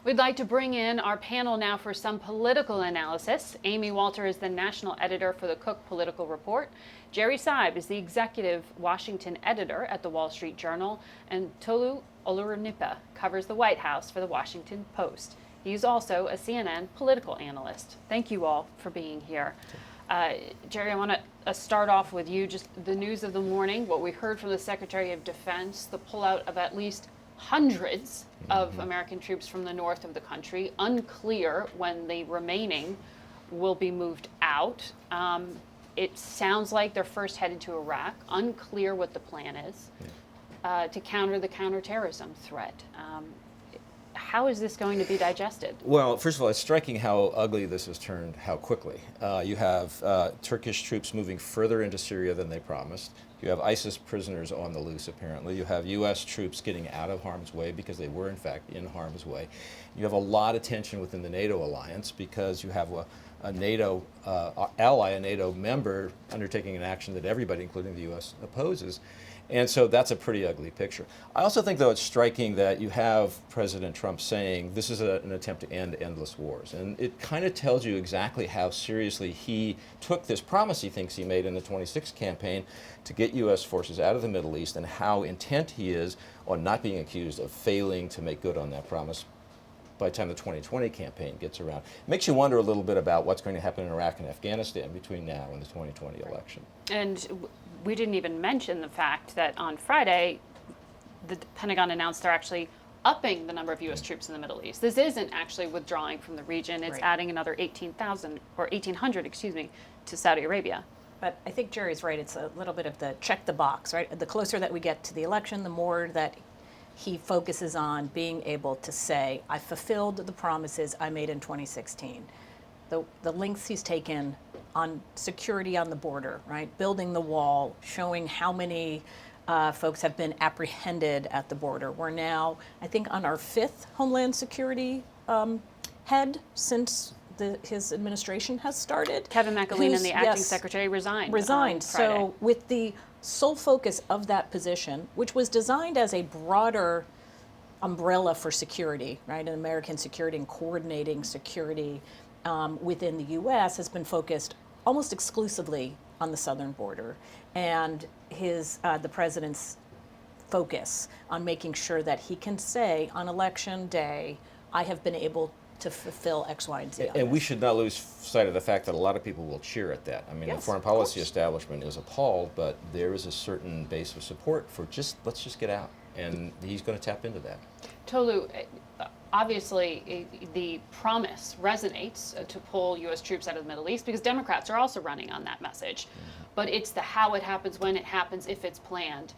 We'd like to bring in our panel now for some political analysis. Amy Walter is the national editor for the Cook Political Report. Jerry Seib is the executive Washington editor at the Wall Street Journal. And Toluse Olorunnipa covers the White House for the Washington Post. He's also a CNN political analyst. Thank you all for being here. Jerry, I want to start off with you. Just the news of the morning, what we heard from the Secretary of Defense, the pullout of at least hundreds of American troops from the north of the country. Unclear when the remaining will be moved out. It sounds like they're first headed to Iraq. Unclear what the plan is to counter the counterterrorism threat. How is this going to be digested? Well, first of all, it's striking how ugly this has turned, how quickly. You have Turkish troops moving further into Syria than they promised. You have ISIS prisoners on the loose, apparently. You have U.S. troops getting out of harm's way because they were, in fact, in harm's way. You have a lot of tension within the NATO alliance because you have a NATO ally, a NATO member, undertaking an action that everybody, including the U.S., opposes. And so that's a pretty ugly picture. I also think, though, it's striking that you have President Trump saying this is an attempt to end endless wars. And it kind of tells you exactly how seriously he took this promise he thinks he made in the 26th campaign to get U.S. forces out of the Middle East, and how intent he is on not being accused of failing to make good on that promise by the time the 2020 campaign gets around. It makes you wonder a little bit about what's going to happen in Iraq and Afghanistan between now and the 2020 election. And we didn't even mention the fact that on Friday, the Pentagon announced they're actually upping the number of U.S. troops in the Middle East. This isn't actually withdrawing from the region. It's adding another 18,000 or 1,800, excuse me, to Saudi Arabia. But I think Jerry's right. It's a little bit of the check the box, right? The closer that we get to the election, the more that he focuses on being able to say, I fulfilled the promises I made in 2016. The lengths he's taken on security on the border, right? Building the wall, showing how many folks have been apprehended at the border. We're now, I think, on our 5th Homeland Security head since his administration has started. Kevin McAleenan, the acting secretary, resigned. So with the sole focus of that position, which was designed as a broader umbrella for security, right? And American security and coordinating security within the U.S. has been focused almost exclusively on the southern border, and the president's focus on making sure that he can say on election day, I have been able to fulfill X, Y, and Z. And we should not lose sight of the fact that a lot of people will cheer at that. I mean, the foreign policy establishment is appalled, but there is a certain base of support for let's just get out, and he's going to tap into that. Tolu, obviously the promise resonates to pull U.S. troops out of the Middle East because Democrats are also running on that message. But it's the how it happens, when it happens, if it's planned.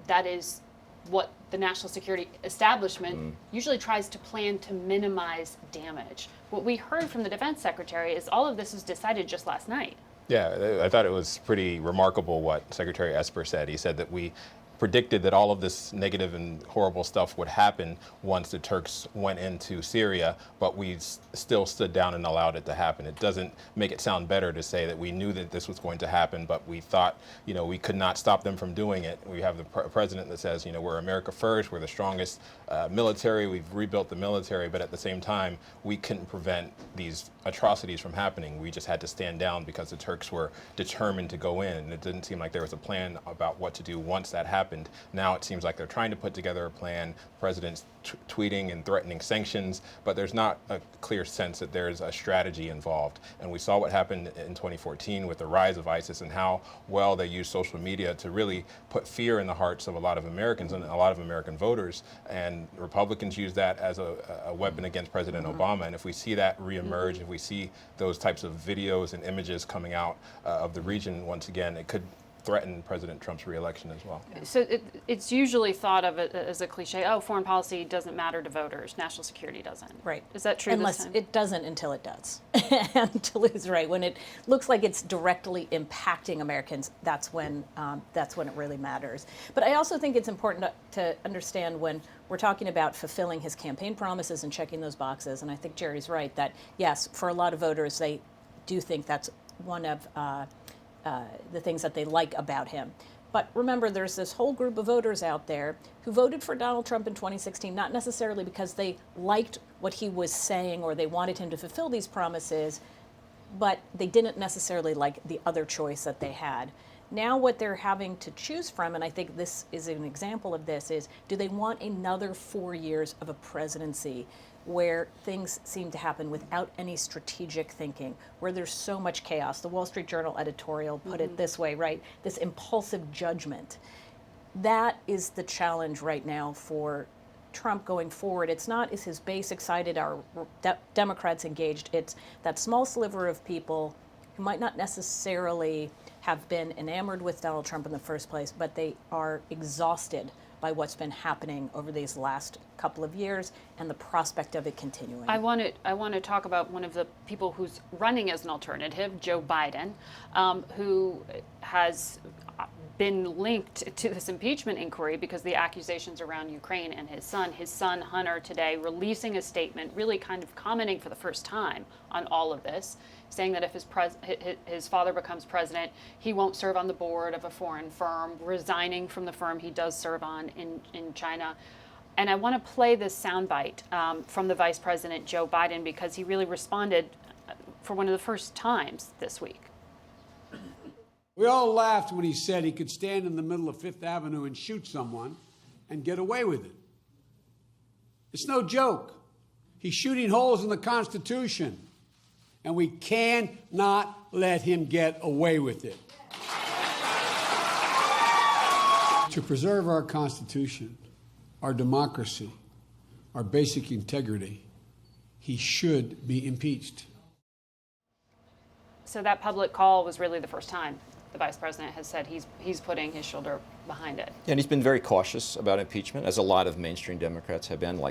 That is what the national security establishment usually tries to plan to minimize damage. What we heard from the defense secretary is all of this was decided just last night. Yeah, I thought it was pretty remarkable what Secretary Esper said. He said that we predicted that all of this negative and horrible stuff would happen once the Turks went into Syria, but we still stood down and allowed it to happen. It doesn't make it sound better to say that we knew that this was going to happen, but we thought, we could not stop them from doing it. We have the president that says, we're America first, we're the strongest military, we've rebuilt the military, but at the same time, we couldn't prevent these atrocities from happening. We just had to stand down because the Turks were determined to go in, and it didn't seem like there was a plan about what to do once that happened. Now it seems like they're trying to put together a plan. The president's tweeting and threatening sanctions, but there's not a clear sense that there's a strategy involved. And we saw what happened in 2014 with the rise of ISIS and how well they used social media to really put fear in the hearts of a lot of Americans and a lot of American voters. And Republicans use that as a weapon against President Obama. And if we see that reemerge, if we see those types of videos and images coming out of the region once again, it could threaten President Trump's reelection as well. So it's usually thought of as a cliche, foreign policy doesn't matter to voters, national security doesn't. Right. Is that true Unless this time? it doesn't until it does. And Tolu's right. When it looks like it's directly impacting Americans, that's when it really matters. But I also think it's important to understand when we're talking about fulfilling his campaign promises and checking those boxes, and I think Jerry's right, that yes, for a lot of voters, they do think that's one of the things that they like about him. But remember, there's this whole group of voters out there who voted for Donald Trump in 2016, not necessarily because they liked what he was saying or they wanted him to fulfill these promises, but they didn't necessarily like the other choice that they had. Now what they're having to choose from, and I think this is an example of this, is do they want another 4 years of a presidency where things seem to happen without any strategic thinking, where there's so much chaos? The Wall Street Journal editorial put it this way, right? This impulsive judgment. That is the challenge right now for Trump going forward. It's not, is his base excited, are Democrats engaged? It's that small sliver of people who might not necessarily have been enamored with Donald Trump in the first place, but they are exhausted by what's been happening over these last couple of years and the prospect of it continuing. I want to talk about one of the people who's running as an alternative, Joe Biden, who has been linked to this impeachment inquiry because the accusations around Ukraine and his son Hunter today releasing a statement, really kind of commenting for the first time on all of this, saying that if his father becomes president, he won't serve on the board of a foreign firm, resigning from the firm he does serve on in China. And I want to play this soundbite from the Vice President Joe Biden because he really responded for one of the first times this week. We all laughed when he said he could stand in the middle of Fifth Avenue and shoot someone and get away with it. It's no joke. He's shooting holes in the Constitution, and we cannot let him get away with it. To preserve our Constitution, our democracy, our basic integrity, he should be impeached. So that public call was really the first time the Vice President has said he's putting his shoulder behind it. And he's been very cautious about impeachment, as a lot of mainstream Democrats have been.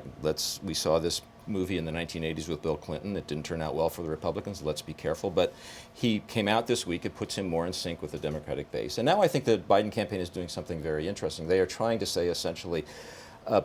We saw this movie in the 1980s with Bill Clinton. It didn't turn out well for the Republicans. Let's be careful. But he came out this week. It puts him more in sync with the Democratic base. And now I think the Biden campaign is doing something very interesting. They are trying to say, essentially,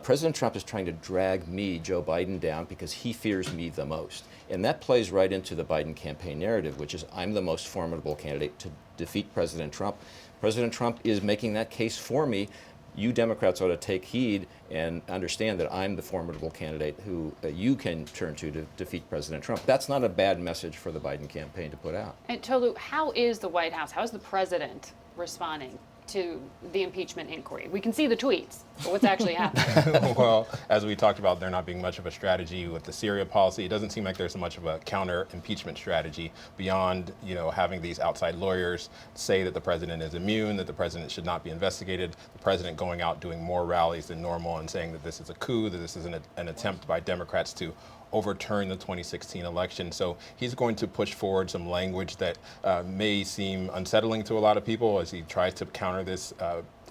President Trump is trying to drag me, Joe Biden, down because he fears me the most. And that plays right into the Biden campaign narrative, which is I'm the most formidable candidate to defeat President Trump. President Trump is making that case for me. You Democrats ought to take heed and understand that I'm the formidable candidate who you can turn to defeat President Trump. That's not a bad message for the Biden campaign to put out. And Tolu, how is the White House, how is the president responding to the impeachment inquiry? We can see the tweets, but what's actually happening? Well, as we talked about, there not being much of a strategy with the Syria policy. It doesn't seem like there's much of a counter-impeachment strategy beyond, having these outside lawyers say that the president is immune, that the president should not be investigated, the president going out doing more rallies than normal and saying that this is a coup, that this is an attempt by Democrats to overturn the 2016 election. So he's going to push forward some language that may seem unsettling to a lot of people as he tries to counter this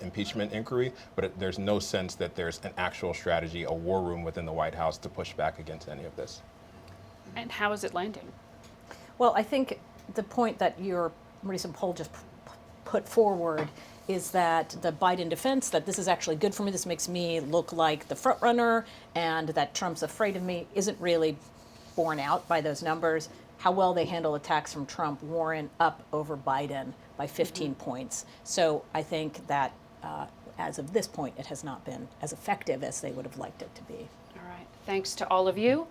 impeachment inquiry, but there's no sense that there's an actual strategy, a war room within the White House to push back against any of this. And how is it landing? Well, I think the point that your recent poll just put forward is that the Biden defense, that this is actually good for me, this makes me look like the front runner, and that Trump's afraid of me, isn't really borne out by those numbers. How well they handle attacks from Trump warrant up over Biden by 15 points. So I think that as of this point, it has not been as effective as they would have liked it to be. All right. Thanks to all of you.